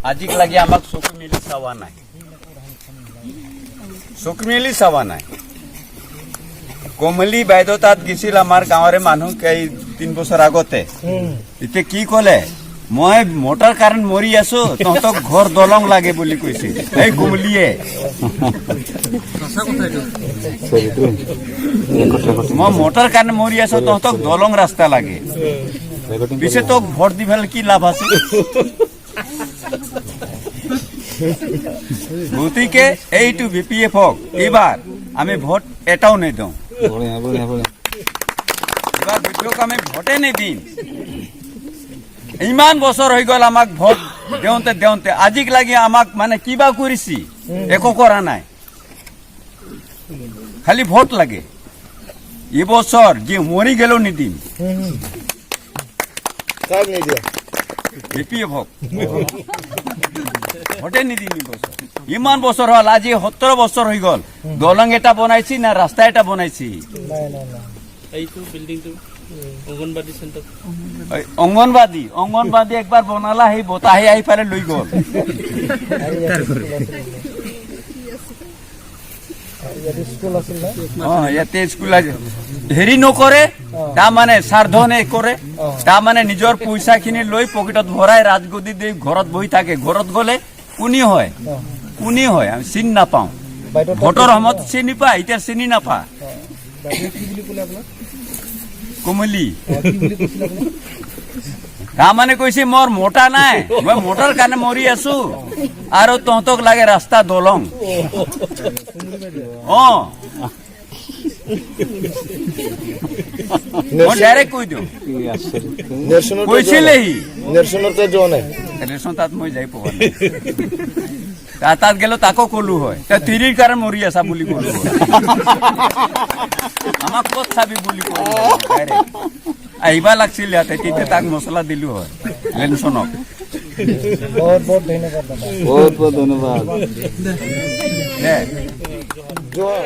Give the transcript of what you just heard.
আজিক লাগি আমাক চকু মেলি চাৱা নাই, চকু মেলি চাৱা নাই। কমলি বাইদেউ তাত গেছিল আমাৰ গাঁৱৰে মানুহ এই 3 বছৰ আগতে। এতিয়া কি ক'লে, মই মটৰ কাৰেণ্ট মৰি আছো, তহঁতক ঘৰ দলং লাগে বুলি কৈছিল এই কমলিয়ে। মই মটৰ কাৰেণ্ট মৰি আছো, তহঁতক দলং ৰাস্তা লাগে, পিছে তোক ভোট দি পেলাই কি লাভ আছে? গতিকে এইটো BPF-ক এইবাৰ আমি ভোট এটাও নিদিওঁ। এইবাৰ BPF-ক আমি ভোটে নিদিম। ইমান বছৰ হৈ গ'ল আমাক ভোট দেওঁতে দেওঁতে, আজিক লাগি আমাক মানে কিবা কৰিছি, একো কৰা নাই, খালি ভোট লাগে। এবছৰ যে মৰি গেলেও নিদিম BPF-ক, ভোটে নিদিম। এবছৰ ইমান বছৰ হ'ল, আজি 17 বছৰ হৈ গ'ল, দলং এটা বনাইছি না ৰাস্তা এটা বনাইছি? অংগনবাদী একবাৰ বনালা, সেই বতাহে আহি পেলাই লৈ গ'ল। ইয়াতে স্কুল হেৰি নকৰে, তাৰমানে স্বাৰ্থনে কৰে, তাৰমানে নিজৰ পইচা খিনি লৈ পকেটত ভৰাই ৰাজগদি দি ঘৰত বহি থাকে। ঘৰত গ'লে কোনি হয়, কোনি হয় আমি চিনি নাপাওঁ। ভোটৰ সময়ত চিনি পায়, এতিয়া চিনি নাপা। কমলি তাৰমানে কৈছে মোৰ মোটা নাই, মই মোটাৰ কাৰণে মৰি আছো, আৰু তহঁতক লাগে ৰাস্তা দলং। মই ডাইৰেক্ট কৈ দিওঁ, কৈছিলেহি ৰেচন তাত মই যাই পোৱা নাই। তাত গেলো তাকো কলো হয়, তিৰিৰ কাৰণে মৰি আছা বুলি কলো হয়, আমাক ক'ত চাবি বুলি কলো হয়। আহিবা লাগছিল ইয়াতে, তেতিয়া তাক মছলা দিলো হয় লেনচনক। बहुत बहुत धन्यवाद दादा, बहुत बहुत धन्यवाद। जोहार।